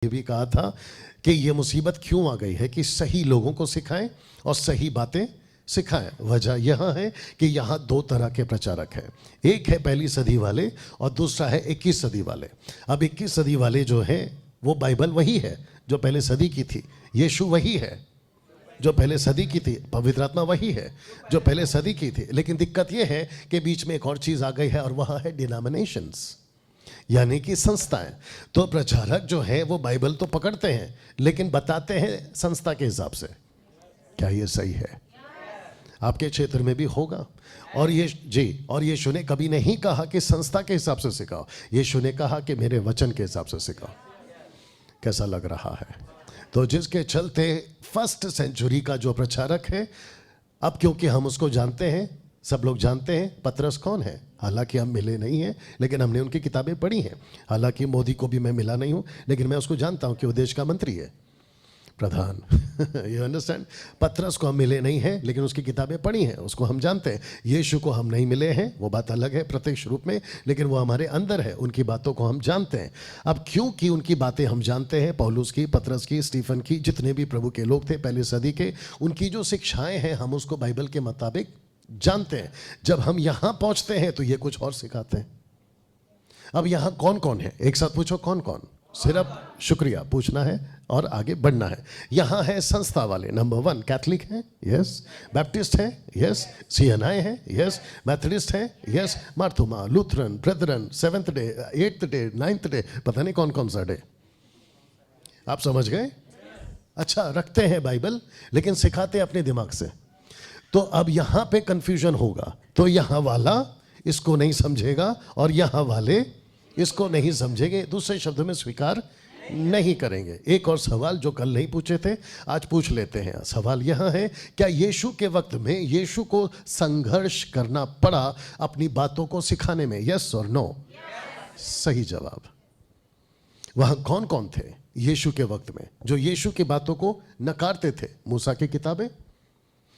ये भी कहा था कि ये मुसीबत क्यों आ गई है कि सही लोगों को सिखाएं और सही बातें सिखाएं। वजह यह है कि यहाँ दो तरह के प्रचारक हैं, एक है पहली सदी वाले और दूसरा है 21 सदी वाले। अब 21 सदी वाले जो हैं वो बाइबल वही है जो पहले सदी की थी, यीशु वही है जो पहले सदी की थी, पवित्र आत्मा वही है जो पहले सदी की थी। लेकिन दिक्कत यह है कि बीच में एक और चीज़ आ गई है और वह है डिनोमिनेशंस, यानी कि संस्थाएं। तो प्रचारक जो है वो बाइबल तो पकड़ते हैं लेकिन बताते हैं संस्था के हिसाब से। क्या ये सही है? आपके क्षेत्र में भी होगा। और यीशु ने कभी नहीं कहा कि संस्था के हिसाब से सिखाओ, यीशु ने कहा कि मेरे वचन के हिसाब से सिखाओ। कैसा लग रहा है? तो जिसके चलते फर्स्ट सेंचुरी का जो प्रचारक है, अब क्योंकि हम उसको जानते हैं, सब लोग जानते हैं पतरस कौन है। हालांकि हम मिले नहीं हैं लेकिन हमने उनकी किताबें पढ़ी हैं। हालांकि मोदी को भी मैं मिला नहीं हूं लेकिन मैं उसको जानता हूं कि वो देश का मंत्री है, प्रधान। You understand? पतरस को हम मिले नहीं हैं लेकिन उसकी किताबें पढ़ी हैं, उसको हम जानते हैं। यीशु को हम नहीं मिले हैं, वो बात अलग है प्रत्यक्ष रूप में, लेकिन वो हमारे अंदर है, उनकी बातों को हम जानते हैं। अब क्योंकि उनकी बातें हम जानते हैं, पौलुस की, पतरस की, स्टीफन की, जितने भी प्रभु के लोग थे पहले सदी के, उनकी जो शिक्षाएं हैं हम उसको बाइबल के मुताबिक जानते हैं। जब हम यहां पहुंचते हैं तो ये कुछ और सिखाते हैं। अब यहां कौन कौन है? एक साथ पूछो कौन कौन, सिर्फ शुक्रिया पूछना है और आगे बढ़ना है। यहां है संस्था वाले, नंबर 1 कैथलिक है, यस, बैप्टिस्ट है, यस, सीएनआई है, यस, मैथोडिस्ट है, yes, Marthoma, Lutheran, Brethren, 7th day, 8th day, 9th day, पता नहीं कौन कौन सा डे। आप समझ गए? अच्छा, रखते हैं बाइबल लेकिन सिखाते अपने दिमाग से। तो अब यहां पे कंफ्यूजन होगा, तो यहां वाला इसको नहीं समझेगा और यहां वाले इसको नहीं समझेंगे, दूसरे शब्दों में स्वीकार नहीं करेंगे। एक और सवाल जो कल नहीं पूछे थे आज पूछ लेते हैं। सवाल यह है, क्या यीशु के वक्त में यीशु को संघर्ष करना पड़ा अपनी बातों को सिखाने में? यस और नो? सही जवाब। वहां कौन कौन थे यीशु के वक्त में जो यीशु की बातों को नकारते थे? मूसा की किताबें,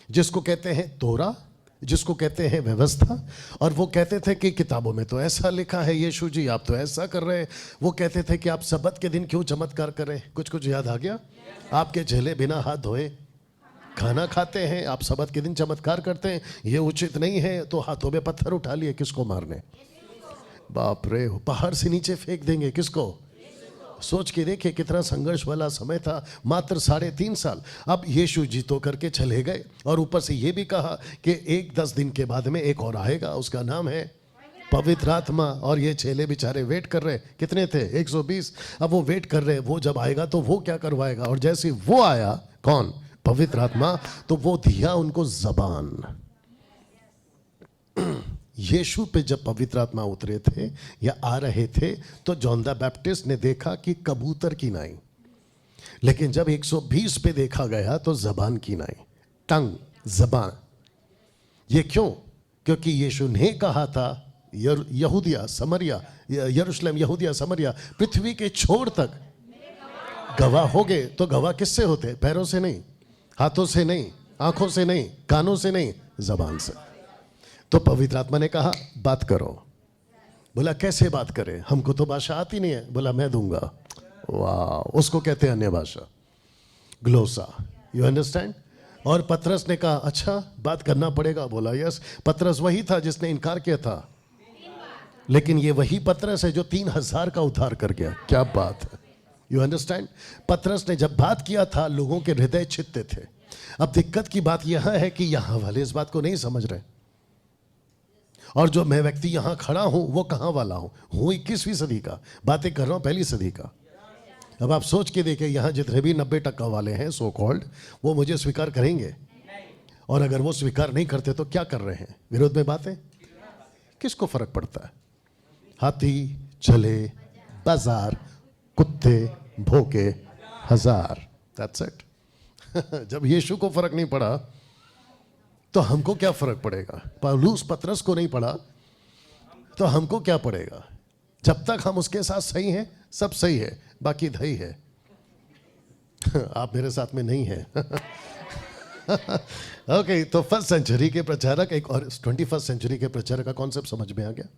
जिसको कहते हैं तोरा, जिसको कहते हैं व्यवस्था, और वो कहते थे कि किताबों में तो ऐसा लिखा है यीशु जी, आप तो ऐसा कर रहे हैं। वो कहते थे कि आप सबत के दिन क्यों चमत्कार कर रहे हैं? कुछ कुछ याद आ गया? आपके चेले बिना हाथ धोए खाना खाते हैं, आप सबत के दिन चमत्कार करते हैं, ये उचित नहीं है। तो हाथों में पत्थर उठा लिए, किसको मारने? बाप रे, पहाड़ से नीचे फेंक देंगे, किसको? सोच के देखिए कितना संघर्ष वाला समय था, मात्र 3.5 साल। अब यीशु जी तो करके चले गए और ऊपर से ये भी कहा कि 10 दिन के बाद में एक और आएगा, उसका नाम है पवित्र आत्मा। और ये चेले बेचारे वेट कर रहे, कितने थे? 120। अब वो वेट कर रहे, वो जब आएगा तो वो क्या करवाएगा? और जैसे वो आया, कौन? पवित्र आत्मा, तो वो दिया उनको जबान। यीशु पे जब पवित्र आत्मा उतरे थे या आ रहे थे तो जॉन द बैप्टिस्ट ने देखा कि कबूतर की नाई, लेकिन जब 120 पे देखा गया तो जबान की नाई, टंग, जबान। ये क्यों? क्योंकि यीशु ने कहा था यहूदिया समरिया, यरूशलेम यहूदिया समरिया, पृथ्वी के छोर तक गवाह हो गए। तो गवाह किससे होते? पैरों से नहीं, हाथों से नहीं, आंखों से नहीं, कानों से नहीं, जबान से। तो पवित्र आत्मा ने कहा बात करो। बोला कैसे बात करें? हमको तो भाषा आती नहीं है। बोला मैं दूंगा। वाह, उसको कहते हैं अन्य भाषा, ग्लोसा। You understand? और पतरस ने कहा अच्छा बात करना पड़ेगा। बोला यस। पतरस वही था जिसने इनकार किया था, लेकिन ये वही पतरस है जो 3000 का उद्धार कर गया। क्या बात है! You understand? पतरस ने जब बात किया था लोगों के हृदय छिदते थे। अब दिक्कत की बात यह है कि यहां वाले इस बात को नहीं समझ रहे, और जो मैं व्यक्ति यहां खड़ा हूं वो कहां वाला हूं 21वीं सदी का, बातें कर रहा हूं पहली सदी का। अब आप सोच के देखें, यहां जितने भी 90% वाले हैं सो कॉल्ड, वो मुझे स्वीकार करेंगे, और अगर वो स्वीकार नहीं करते तो क्या कर रहे हैं? विरोध में बातें। किसको फर्क पड़ता है? हाथी चले बाजार, कुत्ते भोके हजार, दैट्स इट। जब यीशु को फर्क नहीं पड़ा तो हमको क्या फर्क पड़ेगा? पौलुस पतरस को नहीं पड़ा तो हमको क्या पड़ेगा? जब तक हम उसके साथ सही हैं सब सही है, बाकी धई है। आप मेरे साथ में नहीं हैं। ओके, तो फर्स्ट सेंचुरी के प्रचारक एक और 21st सेंचुरी के प्रचारक का कॉन्सेप्ट समझ में आ गया।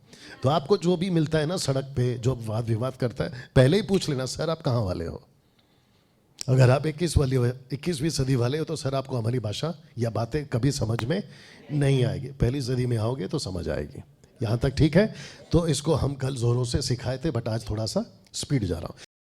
तो आपको जो भी मिलता है ना सड़क पे, जो वाद विवाद करता है, पहले ही पूछ लेना सर आप कहाँ वाले हो। अगर आप 21वीं सदी वाले हो तो सर आपको हमारी भाषा या बातें कभी समझ में नहीं आएगी, पहली सदी में आओगे तो समझ आएगी। यहाँ तक ठीक है? तो इसको हम कल ज़ोरों से सिखाए थे, बट आज थोड़ा सा स्पीड जा रहा हूँ।